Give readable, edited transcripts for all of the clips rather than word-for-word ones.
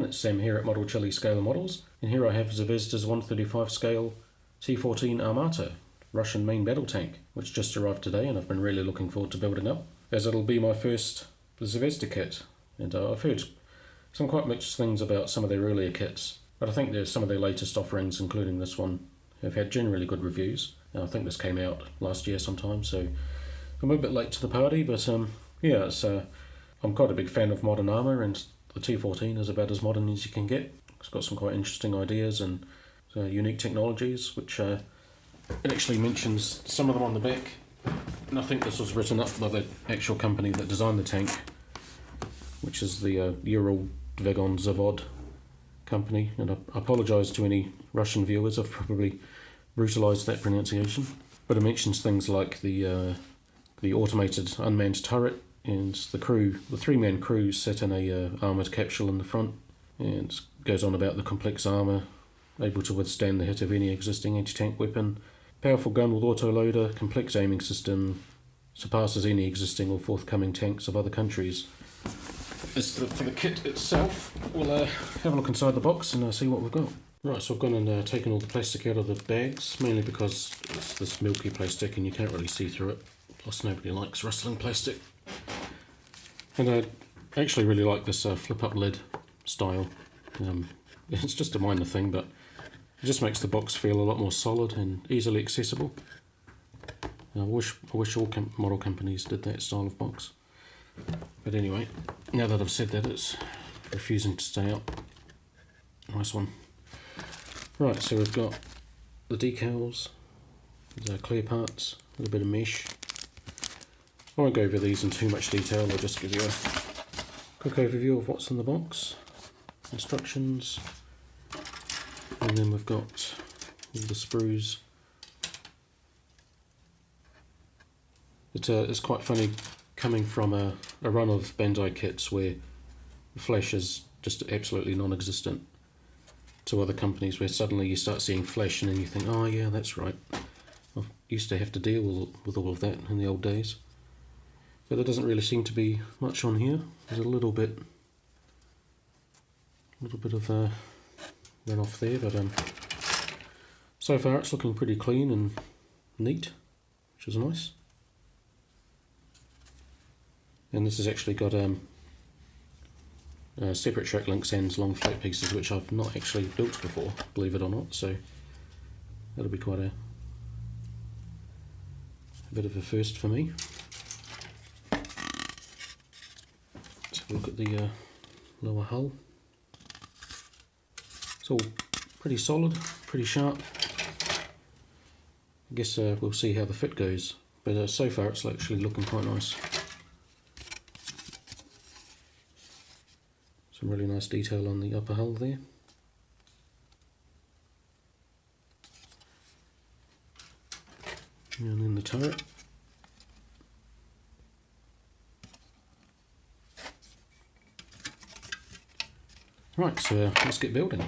everyone, it's Sam here at Model Chile Scalar Models, and here I have Zvezda's 135 scale T-14 Armata, Russian main battle tank, which just arrived today and I've been really looking forward to building up, as it'll be my first Zvezda kit, and I've heard some quite mixed things about some of their earlier kits, but I think there's some of their latest offerings, including this one, have had generally good reviews. I think this came out last year sometime, so I'm a bit late to the party, but yeah, I'm quite a big fan of modern armour, and the T-14 is about as modern as you can get. It's got some quite interesting ideas and unique technologies, which it actually mentions some of them on the back. And I think this was written up by the actual company that designed the tank, which is the Ural Vagon Zavod company. And I apologise to any Russian viewers, I've probably brutalised that pronunciation. But it mentions things like the automated unmanned turret, and the crew, the three-man crew, sit in a armoured capsule in the front, and goes on about the complex armour, able to withstand the hit of any existing anti-tank weapon, powerful gun with autoloader, complex aiming system, surpasses any existing or forthcoming tanks of other countries. As for the kit itself, we'll have a look inside the box and see what we've got. Right, so I've gone and taken all the plastic out of the bags, mainly because it's this milky plastic and you can't really see through it, plus nobody likes rustling plastic. And I actually really like this flip-up lid style. It's just a minor thing, but it just makes the box feel a lot more solid and easily accessible. I wish all model companies did that style of box. But anyway, now that I've said that, it's refusing to stay up. Nice one. Right, so we've got the decals, the clear parts, a little bit of mesh. I won't go over these in too much detail, I'll just give you a quick overview of what's in the box, instructions, and then we've got all the sprues. It's quite funny coming from a run of Bandai kits where the flash is just absolutely non-existent, to other companies where suddenly you start seeing flash and then you think, oh yeah, that's right, I used to have to deal with all of that in the old days. But there doesn't really seem to be much on here. There's a little bit of run off there, but so far it's looking pretty clean and neat, which is nice. And this has actually got separate track links and long flat pieces, which I've not actually built before, believe it or not. So that'll be quite a bit of a first for me. Look at the lower hull. It's all pretty solid, pretty sharp. I guess we'll see how the fit goes, but so far it's actually looking quite nice. Some really nice detail on the upper hull there. And then the turret. Right, so let's get building.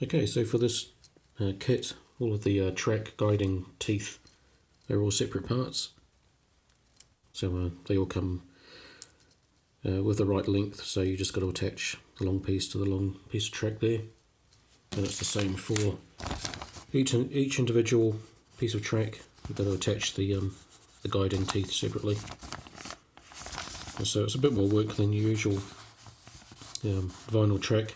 Okay, so for this kit, all of the track guiding teeth are all separate parts. So they all come with the right length, so you just got to attach the long piece to the long piece of track there. And it's the same for each individual piece of track. You've got to attach the guiding teeth separately. And so it's a bit more work than usual vinyl track,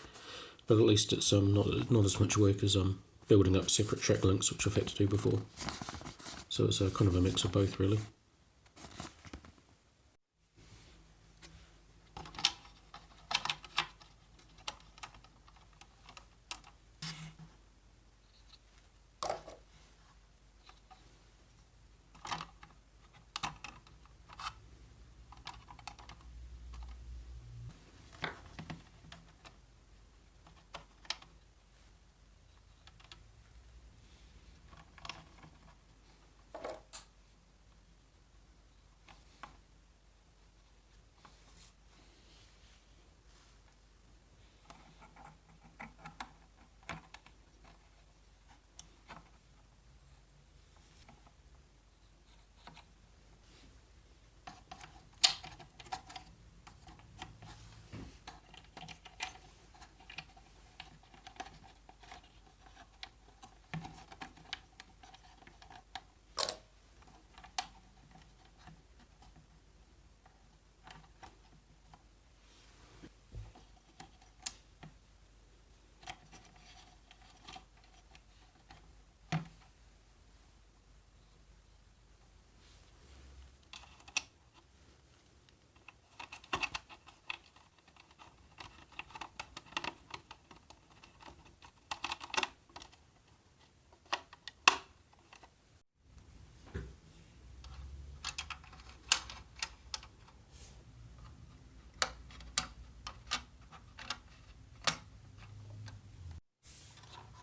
but at least it's not as much work as building up separate track links, which I've had to do before. So it's kind of a mix of both, really.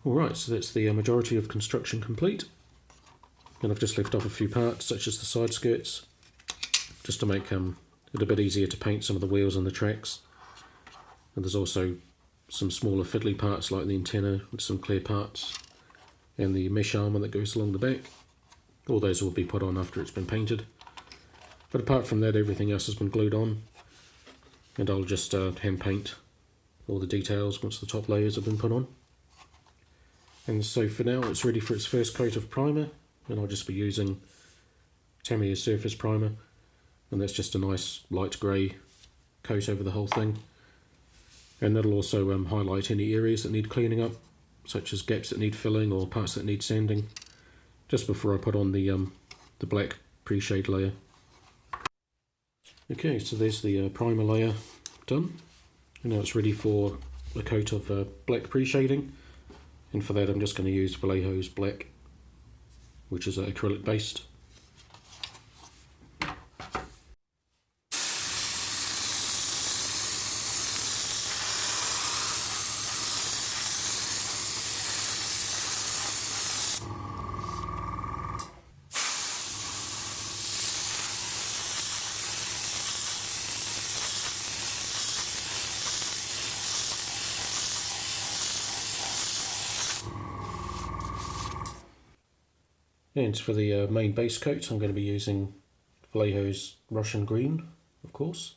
Alright, so that's the majority of construction complete. And I've just left off a few parts, such as the side skirts, just to make it a bit easier to paint some of the wheels and the tracks. And there's also some smaller fiddly parts like the antenna with some clear parts, and the mesh armour that goes along the back. All those will be put on after it's been painted. But apart from that, everything else has been glued on, and I'll just hand paint all the details once the top layers have been put on. And so for now it's ready for its first coat of primer, and I'll just be using Tamiya's Surface Primer, and that's just a nice light grey coat over the whole thing. And that'll also highlight any areas that need cleaning up, such as gaps that need filling or parts that need sanding, just before I put on the black pre-shade layer. Okay, so there's the primer layer done, and now it's ready for a coat of black pre-shading. And for that I'm just going to use Vallejo's black, which is acrylic based. And for the main base coat, I'm going to be using Vallejo's Russian green, of course.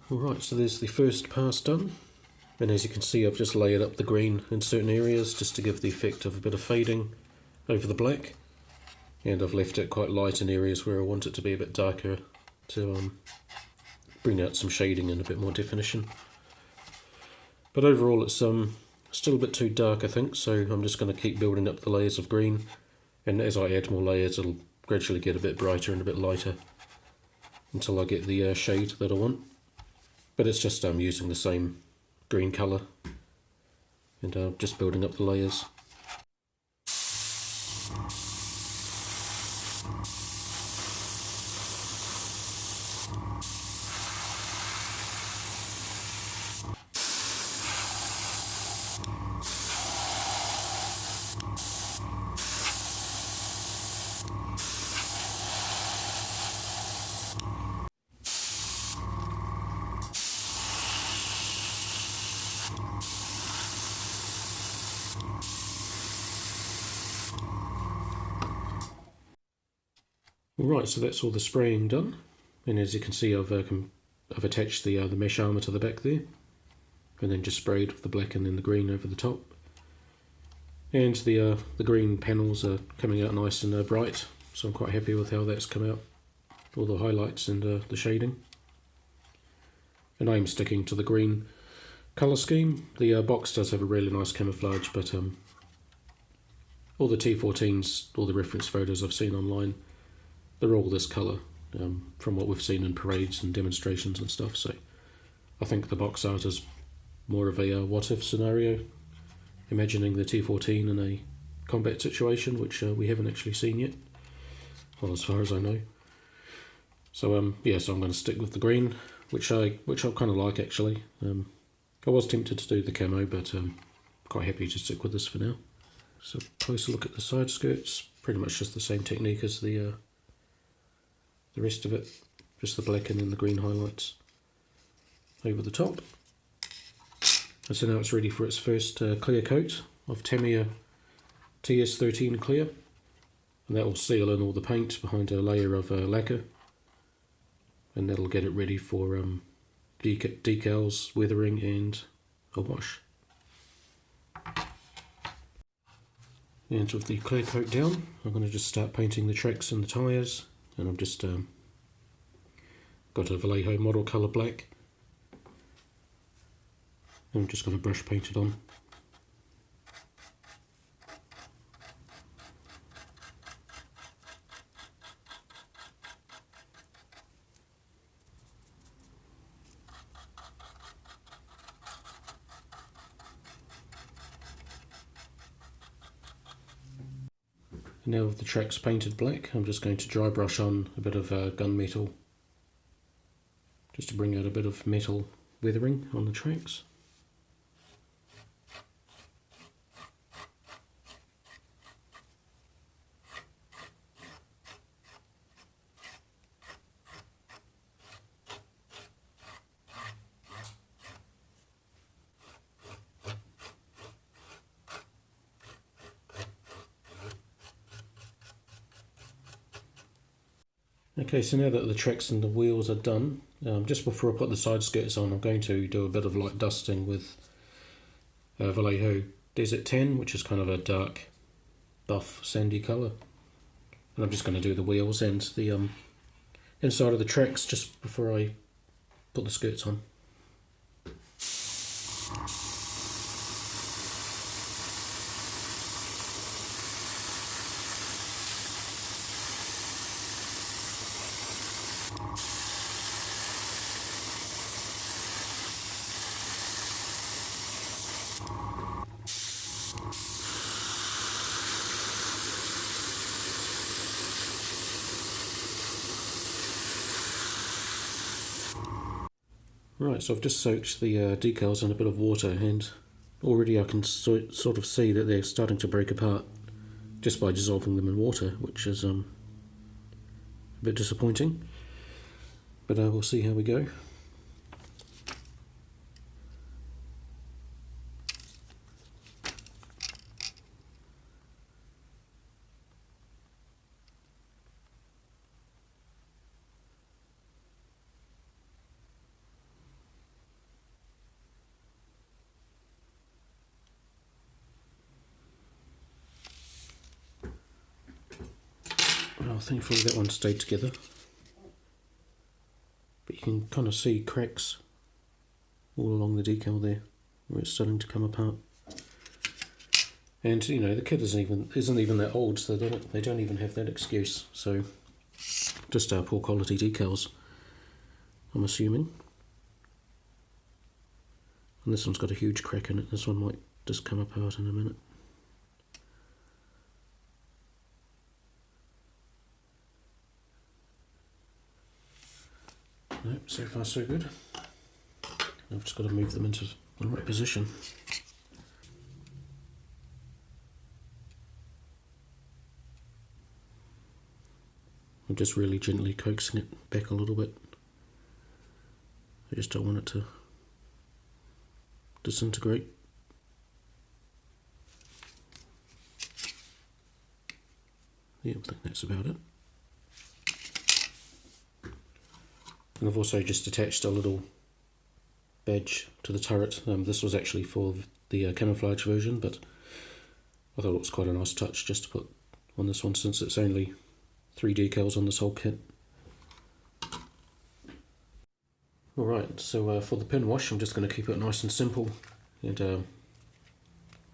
Alright, so there's the first pass done, And as you can see, I've just layered up the green in certain areas just to give the effect of a bit of fading over the black. And I've left it quite light in areas where I want it to be a bit darker to bring out some shading and a bit more definition. But overall it's still a bit too dark, I think, so I'm just going to keep building up the layers of green, and as I add more layers it'll gradually get a bit brighter and a bit lighter until I get the shade that I want. But it's just using the same green colour and just building up the layers. Right, so that's all the spraying done, and as you can see I've attached the mesh armour to the back there, and then just sprayed with the black and then the green over the top. And the green panels are coming out nice and bright, so I'm quite happy with how that's come out, all the highlights and the shading. And I'm sticking to the green colour scheme. The box does have a really nice camouflage, but all the T-14s, all the reference photos I've seen online, they're all this colour, from what we've seen in parades and demonstrations and stuff, so I think the box art is more of a what-if scenario, imagining the T-14 in a combat situation, which we haven't actually seen yet, well, as far as I know. So yeah, so I'm going to stick with the green, which I kind of like actually. I was tempted to do the camo, but quite happy to stick with this for now. So closer look at the side skirts, pretty much just the same technique as the rest of it, just the black and then the green highlights over the top. And so now it's ready for its first clear coat of Tamiya TS13 clear, and that will seal in all the paint behind a layer of lacquer, and that'll get it ready for decals, weathering and a wash. And with the clear coat down, I'm going to just start painting the tracks and the tyres, and I've just got a Vallejo model colour black, and I'm just going to brush paint it on. Now with the tracks painted black, I'm just going to dry brush on a bit of gunmetal, just to bring out a bit of metal weathering on the tracks. Okay, so now that the tracks and the wheels are done, just before I put the side skirts on, I'm going to do a bit of light dusting with Vallejo Desert Tan, which is kind of a dark buff sandy colour. And I'm just going to do the wheels and the inside of the tracks just before I put the skirts on. Right, so I've just soaked the decals in a bit of water, and already I can sort of see that they're starting to break apart just by dissolving them in water, which is a bit disappointing, but we'll see how we go. Well, thankfully that one stayed together. But you can kind of see cracks all along the decal there, where it's starting to come apart. And you know, the kit isn't even that old, so they don't even have that excuse. So just poor quality decals, I'm assuming. And this one's got a huge crack in it. This one might just come apart in a minute. Nope, so far so good. I've just got to move them into the right position. I'm just really gently coaxing it back a little bit. I just don't want it to disintegrate. Yeah, I think that's about it. And I've also just attached a little badge to the turret. This was actually for the camouflage version, but I thought it was quite a nice touch just to put on this one, since it's only 3 decals on this whole kit. Alright, so for the pin wash, I'm just going to keep it nice and simple, and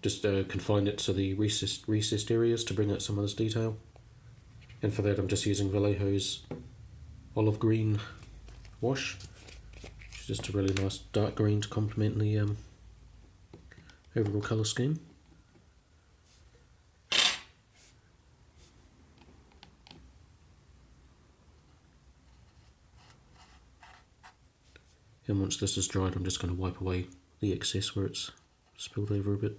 just confine it to the recessed areas to bring out some of this detail. And for that I'm just using Vallejo's olive green wash, which is just a really nice dark green to complement the overall colour scheme. And once this is dried, I'm just going to wipe away the excess where it's spilled over a bit.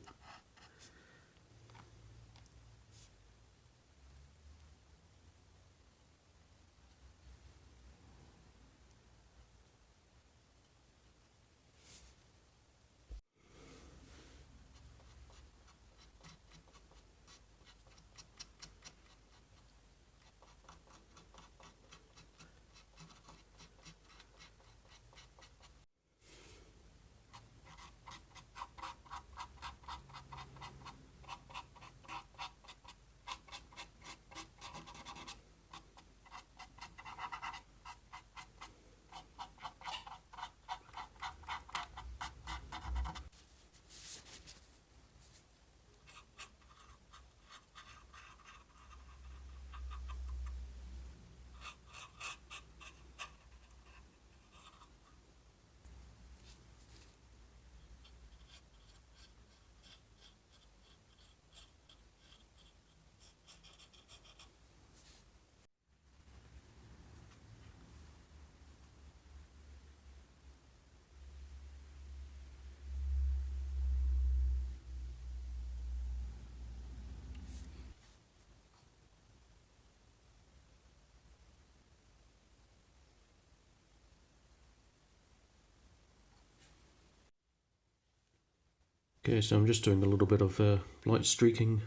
Okay, so I'm just doing a little bit of light streaking,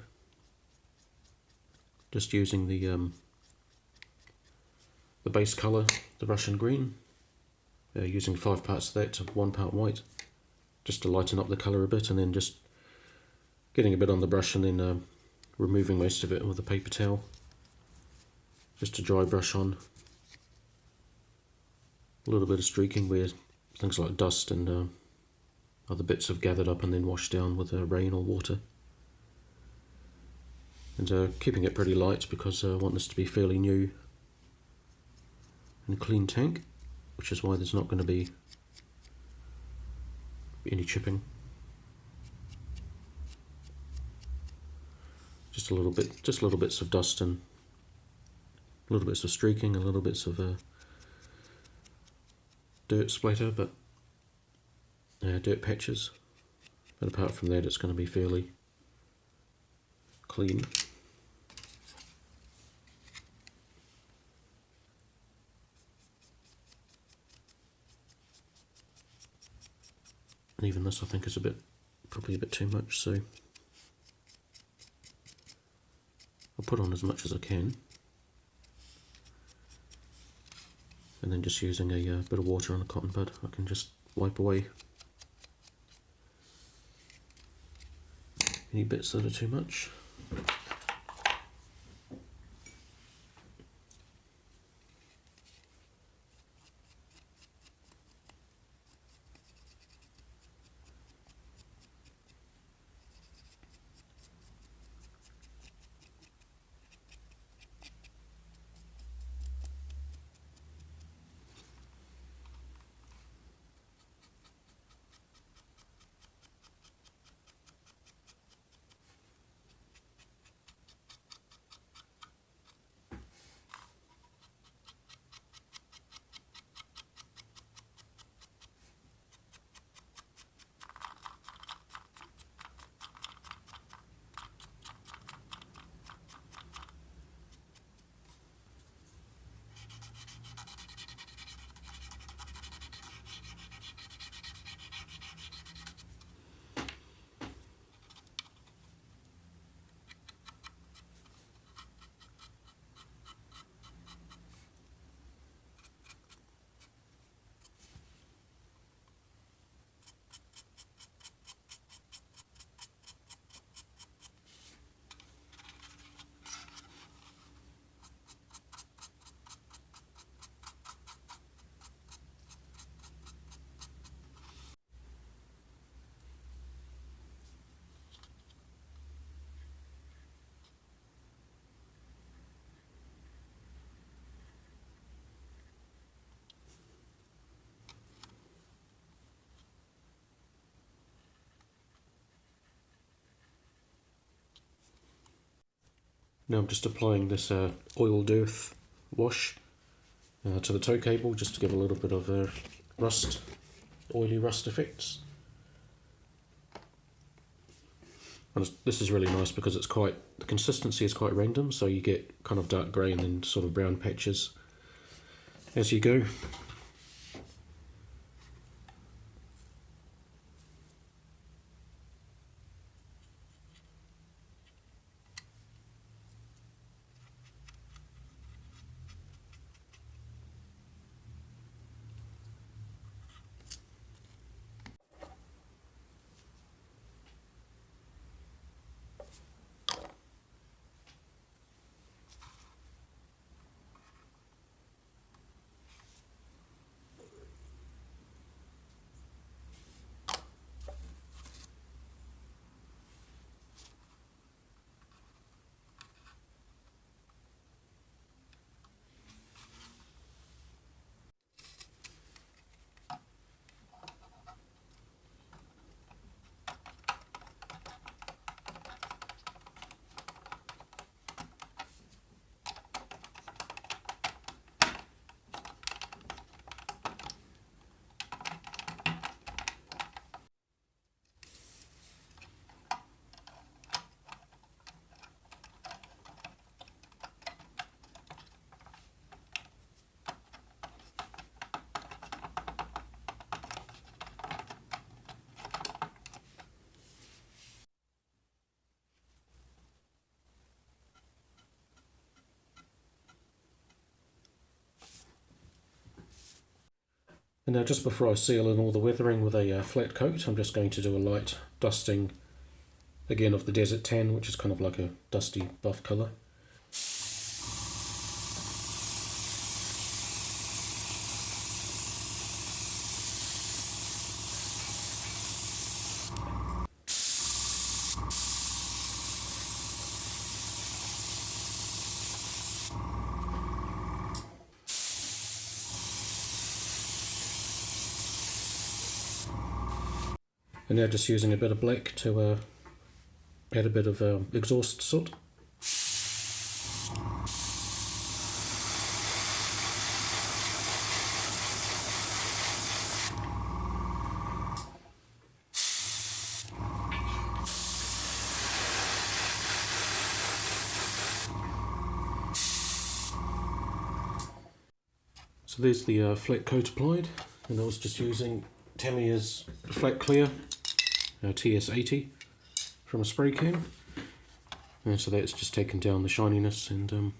just using the base colour, the Russian green, using 5 parts of that to 1 part white, just to lighten up the colour a bit, and then just getting a bit on the brush and then removing most of it with a paper towel, just to dry brush on. A little bit of streaking where things like dust and other bits have gathered up and then washed down with rain or water. And keeping it pretty light because I want this to be fairly new and a clean tank, which is why there's not going to be any chipping. Just little bits of dust and little bits of streaking, and little bits of dirt splatter, but dirt patches. But apart from that, it's going to be fairly clean. And even this, I think, is probably a bit too much, so I'll put on as much as I can. And then just using a bit of water on a cotton bud, I can just wipe away any bits that are too much. Now I'm just applying this oiled earth wash to the tow cable just to give a little bit of oily rust effects. And this is really nice because the consistency is quite random, so you get kind of dark grey and then sort of brown patches as you go. And now just before I seal in all the weathering with a flat coat, I'm just going to do a light dusting again of the desert tan, which is kind of like a dusty buff colour. And now just using a bit of black to add a bit of exhaust soot. So there's the flat coat applied, and I was just using Tamiya's Flat Clear TS80 from a spray can, and so that's just taken down the shininess and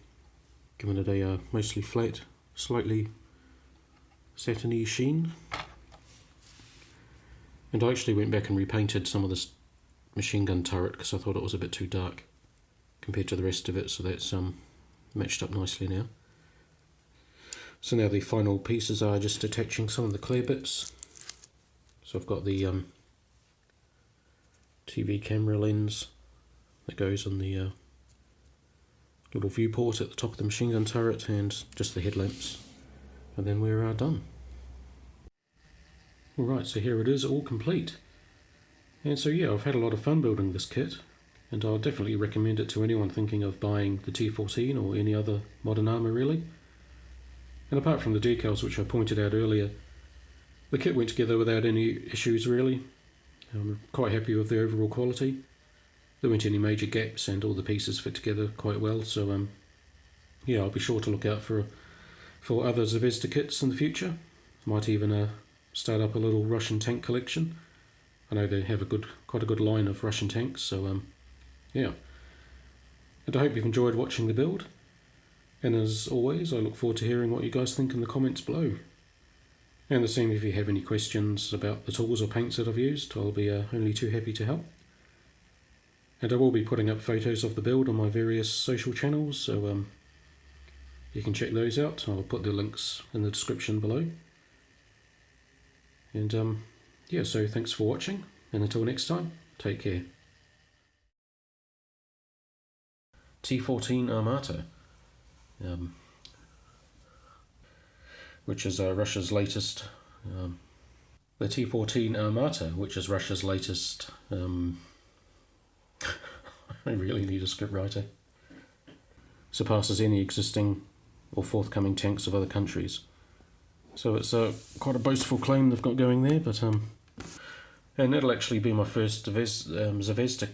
given it a mostly flat, slightly satiny sheen. And I actually went back and repainted some of this machine gun turret because I thought it was a bit too dark compared to the rest of it, so that's matched up nicely now. So now the final pieces are just attaching some of the clear bits. So I've got the TV camera lens that goes on the little viewport at the top of the machine gun turret, and just the headlamps, and then we're done. Alright, so here it is, all complete. And so yeah, I've had a lot of fun building this kit, and I'll definitely recommend it to anyone thinking of buying the T-14 or any other modern armour really. And apart from the decals which I pointed out earlier, the kit went together without any issues really. I'm quite happy with the overall quality. There weren't any major gaps and all the pieces fit together quite well, so yeah, I'll be sure to look out for other Zvezda kits in the future. Might even start up a little Russian tank collection. I know they have quite a good line of Russian tanks, so yeah. And I hope you've enjoyed watching the build. And as always, I look forward to hearing what you guys think in the comments below. And the same if you have any questions about the tools or paints that I've used, I'll be only too happy to help. And I will be putting up photos of the build on my various social channels, so you can check those out. I'll put the links in the description below. And yeah, so thanks for watching, and until next time, take care. T-14 Armata, which is Russia's latest. The T-14 Armata, which is Russia's latest. I really need a scriptwriter. surpasses any existing or forthcoming tanks of other countries. So it's quite a boastful claim they've got going there, but and it'll actually be my first Zvezda